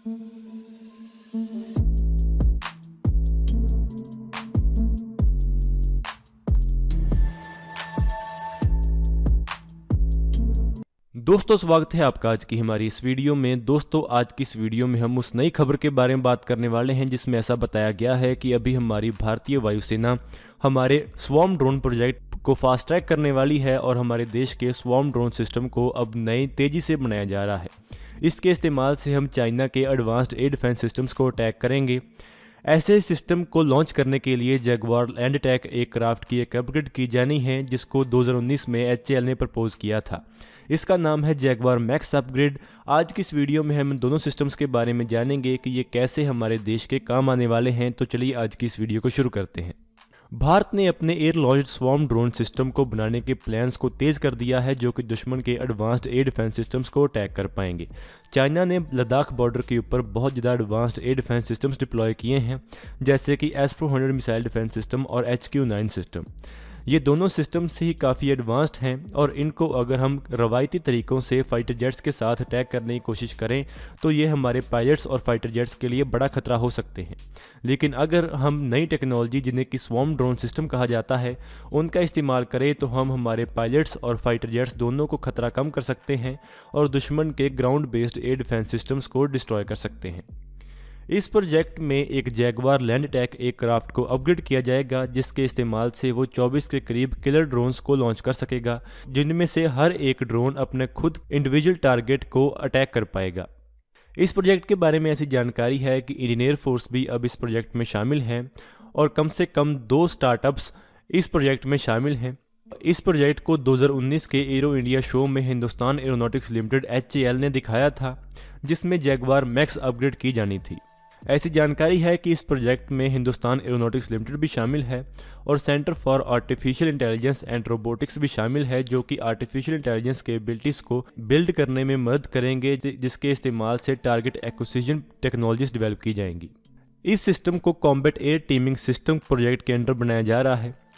दोस्तों स्वागत है आपका आज की हमारी इस वीडियो में। दोस्तों आज की इस वीडियो में हम उस नई खबर के बारे में बात करने वाले हैं जिसमें ऐसा बताया गया है कि अभी हमारी भारतीय वायुसेना हमारे स्वॉर्म ड्रोन प्रोजेक्ट को फास्ट ट्रैक करने वाली है और हमारे देश के स्वॉर्म ड्रोन सिस्टम को अब नई तेज़ी से बनाया जा रहा है। इसके इस्तेमाल से हम चाइना के एडवांस्ड एयर डिफेंस सिस्टम्स को अटैक करेंगे। ऐसे सिस्टम को लॉन्च करने के लिए जैगवार लैंड अटैक एयरक्राफ्ट की एक अपग्रेड की जानी है जिसको 2019 में HAL ने प्रपोज किया था। इसका नाम है जैगवार मैक्स अपग्रेड। आज की इस वीडियो में हम दोनों सिस्टम्स के बारे में जानेंगे कि ये कैसे हमारे देश के काम आने वाले हैं। तो चलिए आज की इस वीडियो को शुरू करते हैं। भारत ने अपने air launched swarm drone system को बनाने के प्लान्स को तेज़ कर दिया है जो कि दुश्मन के एडवांस्ड एयर डिफेंस सिस्टम्स को अटैक कर पाएंगे। चाइना ने लद्दाख बॉर्डर के ऊपर बहुत ज़्यादा advanced air defence systems deploy किए हैं जैसे कि S-400 मिसाइल डिफेंस सिस्टम और HQ-9 सिस्टम। ये दोनों सिस्टम्स ही काफ़ी एडवांस्ड हैं और इनको अगर हम रवायती तरीक़ों से फाइटर जेट्स के साथ अटैक करने की कोशिश करें तो ये हमारे पायलट्स और फाइटर जेट्स के लिए बड़ा खतरा हो सकते हैं। लेकिन अगर हम नई टेक्नोलॉजी जिन्हें कि स्वॉर्म ड्रोन सिस्टम कहा जाता है उनका इस्तेमाल करें तो हम हमारे पायलट्स और फाइटर जेट्स दोनों को खतरा कम कर सकते हैं और दुश्मन के ground based air defence systems को डिस्ट्रॉय कर सकते हैं। इस प्रोजेक्ट में एक जैगवार लैंड अटैक एयरक्राफ्ट को अपग्रेड किया जाएगा जिसके इस्तेमाल से वो 24 के करीब किलर ड्रोन्स को लॉन्च कर सकेगा जिनमें से हर एक ड्रोन अपने खुद इंडिविजुअल टारगेट को अटैक कर पाएगा। इस प्रोजेक्ट के बारे में ऐसी जानकारी है कि इंडियन एयर फोर्स भी अब इस प्रोजेक्ट में शामिल हैं और कम से कम 2 स्टार्टअप्स इस प्रोजेक्ट में शामिल हैं। इस प्रोजेक्ट को 2019 के एरो इंडिया शो में हिंदुस्तान एरोनॉटिक्स लिमिटेड HAL ने दिखाया था जिसमें जैगवार मैक्स अपग्रेड की जानी थी। ऐसी जानकारी है कि इस प्रोजेक्ट में हिंदुस्तान एरोनॉटिक्स लिमिटेड भी शामिल है और centre for artificial intelligence and robotics भी शामिल है जो कि आर्टिफिशियल इंटेलिजेंस के एबिलिटीज़ को बिल्ड करने में मदद करेंगे जिसके इस्तेमाल से टारगेट एक्विजिशन टेक्नोलॉजीज डेवलप की जाएंगी। इस सिस्टम को combat air teeming system project के अंडर बनाया जा रहा है।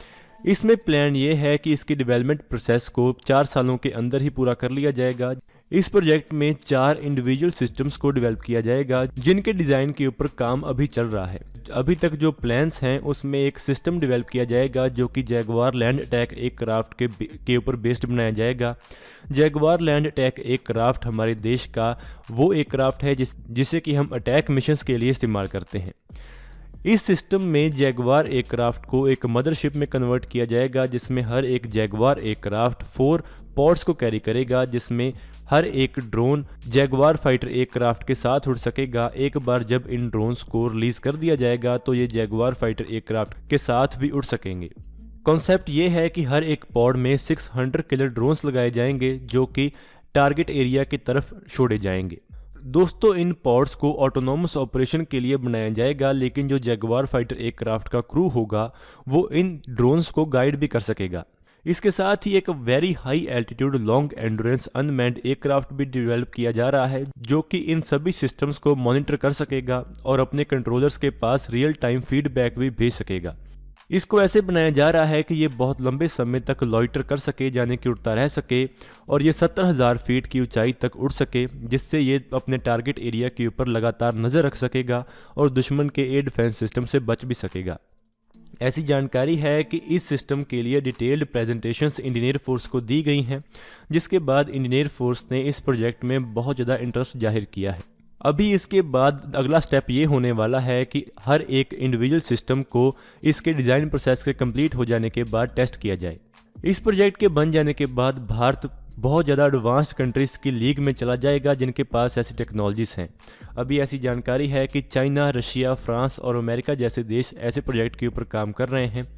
इसमें प्लान ये है कि इसकी डेवलपमेंट प्रोसेस को 4 सालों के अंदर ही पूरा कर लिया जाएगा। इस प्रोजेक्ट में 4 इंडिविजुअल सिस्टम्स को डेवलप किया जाएगा जिनके डिज़ाइन के ऊपर काम अभी चल रहा है। अभी तक जो प्लान्स हैं उसमें एक सिस्टम डेवलप किया जाएगा जो कि जैगवार लैंड अटैक एयरक्राफ्ट के ऊपर बेस्ड बनाया जाएगा। जैगवार लैंड अटैक एयरक्राफ्ट हमारे देश का वो एयरक्राफ्ट है जिसे कि हम अटैक मिशंस के लिए इस्तेमाल करते हैं। इस सिस्टम में जैगवार एयरक्राफ्ट को एक मदरशिप में कन्वर्ट किया जाएगा जिसमें हर एक जैगवार एयरक्राफ्ट 4 पॉड्स को कैरी करेगा जिसमें हर एक ड्रोन जैगवार फाइटर एयरक्राफ्ट के साथ उड़ सकेगा। एक बार जब इन ड्रोन्स को रिलीज कर दिया जाएगा तो ये जैगवार फाइटर एयरक्राफ्ट के साथ भी उड़ सकेंगे। कॉन्सेप्ट ये है कि हर एक पॉड में 600 किलर ड्रोन्स लगाए जाएंगे जो कि टारगेट एरिया की तरफ छोड़े जाएंगे। दोस्तों इन पॉड्स को ऑटोनोमस ऑपरेशन के लिए बनाया जाएगा लेकिन जो जैगवार फाइटर एयरक्राफ्ट का क्रू होगा वो इन ड्रोन्स को गाइड भी कर सकेगा। इसके साथ ही एक very high altitude long endurance unmanned aircraft भी डेवलप किया जा रहा है जो कि इन सभी सिस्टम्स को मॉनिटर कर सकेगा और अपने कंट्रोलर्स के पास रियल टाइम फीडबैक भी भेज सकेगा। इसको ऐसे बनाया जा रहा है कि ये बहुत लंबे समय तक लॉइटर कर सके यानी कि उड़ता रह सके और ये 70,000 फीट की ऊंचाई तक उड़ सके जिससे ये अपने टारगेट एरिया के ऊपर लगातार नज़र रख सकेगा और दुश्मन के एयर डिफेंस सिस्टम से बच भी सकेगा। ऐसी जानकारी है कि इस सिस्टम के लिए detailed presentations Indian air force को दी गई हैं जिसके बाद इंडियन एयर फोर्स ने इस प्रोजेक्ट में बहुत ज़्यादा इंटरेस्ट जाहिर किया है। अभी इसके बाद अगला स्टेप ये होने वाला है कि हर एक इंडिविजुअल सिस्टम को इसके डिज़ाइन प्रोसेस के कंप्लीट हो जाने के बाद टेस्ट किया जाए। इस प्रोजेक्ट के बन जाने के बाद भारत बहुत ज़्यादा एडवांस्ड कंट्रीज़ की लीग में चला जाएगा जिनके पास ऐसी टेक्नोलॉजीज़ हैं। अभी ऐसी जानकारी है कि चाइना, रशिया, फ्रांस और अमेरिका जैसे देश ऐसे प्रोजेक्ट के ऊपर काम कर रहे हैं।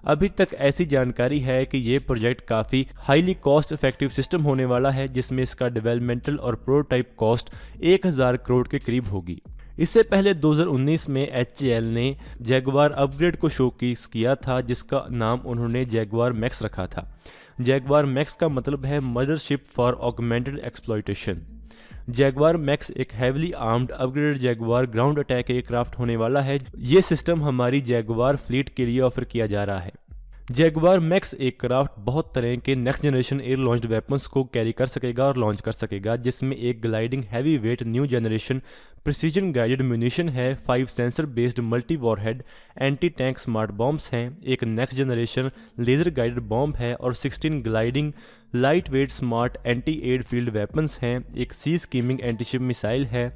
अभी तक ऐसी जानकारी है कि ये प्रोजेक्ट काफ़ी हाईली कॉस्ट इफेक्टिव सिस्टम होने वाला है जिसमें इसका डेवलपमेंटल और प्रोटोटाइप कॉस्ट 1000 करोड़ के करीब होगी। इससे पहले 2019 में HAL ने जैगवार अपग्रेड को शोकेस किया था जिसका नाम उन्होंने जैगवार मैक्स रखा था। जैगवार मैक्स का मतलब है mothership for augmented exploitation. Jaguar MAX एक heavily armed upgraded Jaguar ground attack aircraft होने वाला है। ये सिस्टम हमारी जैगवार फ्लीट के लिए ऑफर किया जा रहा है। जैगवार मैक्स एयरक्राफ्ट बहुत तरह के next generation air launched weapons को कैरी कर सकेगा और लॉन्च कर सकेगा जिसमें एक gliding heavy weight new generation precision guided munition है, 5 sensor based multi warhead anti tank smart bombs हैं, एक next generation laser guided bomb है और 16 gliding light weight smart anti air field weapons हैं, एक सी स्कीमिंग एंटीशिप मिसाइल है,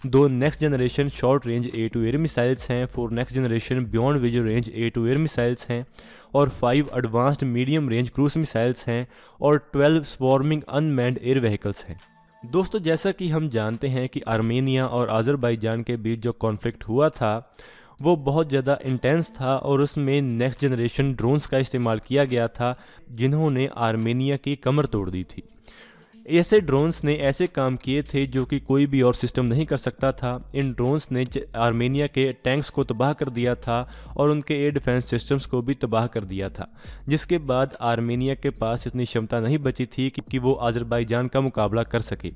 2 next generation short range air to air missiles हैं, 4 next generation beyond visual range air to air missiles हैं और 5 advanced medium range cruise missiles हैं और 12 स्वॉर्मिंग unmanned air vehicles हैं। दोस्तों, जैसा कि हम जानते हैं कि आर्मेनिया और अज़रबैजान के बीच जो कॉन्फ्लिक्ट हुआ था वो बहुत ज़्यादा इंटेंस था और उसमें नेक्स्ट जनरेशन ड्रोन्स का इस्तेमाल किया गया था जिन्होंने आर्मेनिया की कमर तोड़ दी थी। ऐसे ड्रोन्स ने ऐसे काम किए थे जो कि कोई भी और सिस्टम नहीं कर सकता था। इन ड्रोन्स ने आर्मेनिया के टैंक्स को तबाह कर दिया था और उनके एयर डिफेंस सिस्टम्स को भी तबाह कर दिया था, जिसके बाद आर्मेनिया के पास इतनी क्षमता नहीं बची थी कि वो अज़रबैजान का मुकाबला कर सके।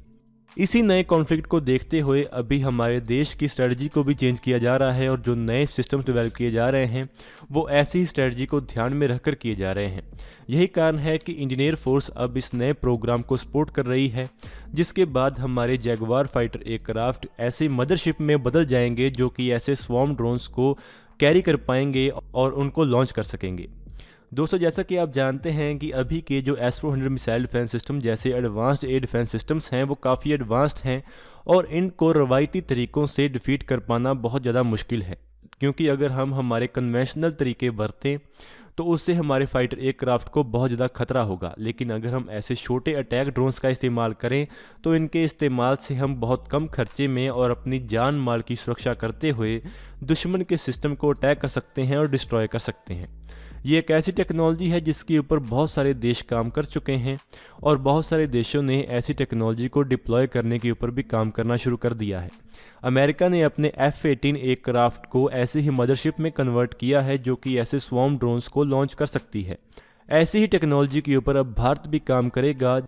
इसी नए कॉन्फ्लिक्ट को देखते हुए अभी हमारे देश की स्ट्रेटजी को भी चेंज किया जा रहा है और जो नए सिस्टम्स डेवलप किए जा रहे हैं वो ऐसी ही स्ट्रेटजी को ध्यान में रखकर किए जा रहे हैं। यही कारण है कि इंडियन एयर फोर्स अब इस नए प्रोग्राम को सपोर्ट कर रही है, जिसके बाद हमारे जैगुआर फाइटर एयरक्राफ्ट ऐसे मदरशिप में बदल जाएंगे जो कि ऐसे स्वॉर्म ड्रोन्स को कैरी कर पाएंगे और उनको लॉन्च कर सकेंगे। दोस्तों, जैसा कि आप जानते हैं कि अभी के जो S-400 मिसाइल डिफेंस सिस्टम जैसे एडवांस्ड एयर डिफेंस सिस्टम्स हैं वो काफ़ी एडवांस्ड हैं और इनको रवायती तरीक़ों से डिफीट कर पाना बहुत ज़्यादा मुश्किल है, क्योंकि अगर हम हमारे कन्वेंशनल तरीके बरतें तो उससे हमारे फाइटर एयरक्राफ्ट को बहुत ज़्यादा खतरा होगा। लेकिन अगर हम ऐसे छोटे अटैक ड्रोन्स का इस्तेमाल करें तो इनके इस्तेमाल से हम बहुत कम खर्चे में और अपनी जान माल की सुरक्षा करते हुए दुश्मन के सिस्टम को अटैक कर सकते हैं और डिस्ट्रॉय कर सकते हैं। ये एक ऐसी टेक्नोलॉजी है जिसके ऊपर बहुत सारे देश काम कर चुके हैं और बहुत सारे देशों ने ऐसी टेक्नोलॉजी को डिप्लॉय करने के ऊपर भी काम करना शुरू कर दिया है। अमेरिका ने अपने F-18 एयरक्राफ्ट को ऐसे ही मदरशिप में कन्वर्ट किया है जो कि ऐसे स्वॉर्म ड्रोन्स को लॉन्च कर सकती है। ऐसी ही टेक्नोलॉजी के ऊपर अब भारत भी काम करेगा।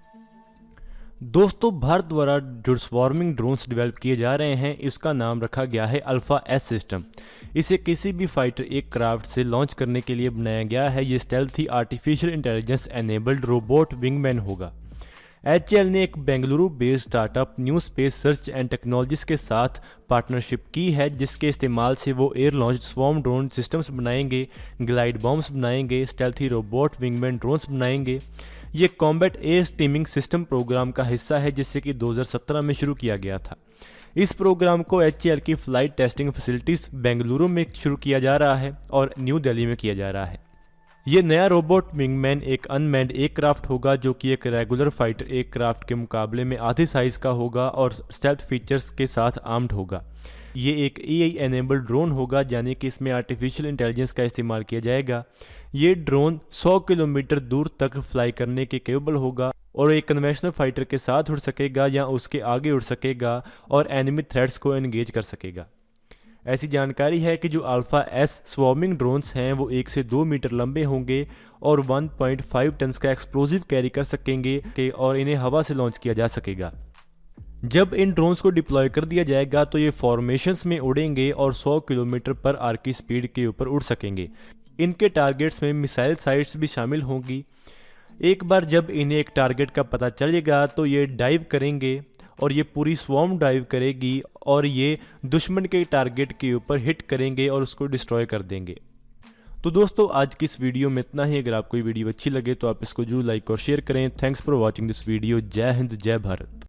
दोस्तों, भारत द्वारा जो स्वॉर्मिंग ड्रोन्स डेवलप किए जा रहे हैं इसका नाम रखा गया है अल्फा एस सिस्टम। इसे किसी भी फाइटर एयरक्राफ्ट से लॉन्च करने के लिए बनाया गया है। ये stealthy artificial intelligence enabled robot wingman होगा। HAL ने एक Bengaluru based startup new space search and technologies के साथ पार्टनरशिप की है, जिसके इस्तेमाल से वो air launch swarm drone systems बनाएंगे, ग्लाइड बॉम्ब्स बनाएंगे, स्टेल्थी रोबोट विंगमैन ड्रोन्स बनाएंगे। ये combat air steaming system program का हिस्सा है जिससे कि 2017 में शुरू किया गया था। इस प्रोग्राम को HAL की फ़्लाइट टेस्टिंग फैसिलिटीज़ बेंगलुरु में शुरू किया जा रहा है और न्यू दिल्ली में किया जा रहा है। ये नया रोबोट विंगमैन एक अनमैन्ड एयरक्राफ्ट होगा जो कि एक रेगुलर फाइटर एयरक्राफ्ट के मुकाबले में आधे साइज़ का होगा और स्टेल्थ फीचर्स के साथ आर्म्ड होगा। ये एक AI एनेबल्ड ड्रोन होगा, यानी कि इसमें आर्टिफिशियल इंटेलिजेंस का इस्तेमाल किया जाएगा। ये ड्रोन 100 किलोमीटर दूर तक फ्लाई करने के केपेबल होगा और एक कन्वेंशनल फाइटर के साथ उड़ सकेगा या उसके आगे उड़ सकेगा और एनिमी थ्रेट्स को एंगेज कर सकेगा। ऐसी जानकारी है कि जो अल्फा एस स्वॉर्मिंग ड्रोन्स हैं वो 1 से 2 मीटर लंबे होंगे और 1.5 टन्स का एक्सप्लोजिव कैरी कर सकेंगे और इन्हें हवा से लॉन्च किया जा सकेगा। जब इन ड्रोन्स को डिप्लॉय कर दिया जाएगा तो ये फॉर्मेशंस में उड़ेंगे और 100 किलोमीटर पर आवर की स्पीड के ऊपर उड़ सकेंगे। इनके टारगेट्स में मिसाइल साइट्स भी शामिल होंगी। एक बार जब इन्हें एक टारगेट का पता चलेगा तो ये डाइव करेंगे और ये पूरी स्वॉर्म डाइव करेगी और ये दुश्मन के टारगेट के ऊपर हिट करेंगे और उसको डिस्ट्रॉय कर देंगे। तो दोस्तों, आज की इस वीडियो में इतना ही। अगर आपको ये वीडियो अच्छी लगे तो आप इसको जरूर लाइक और शेयर करें। Thanks for watching this video. जय हिंद, जय भारत।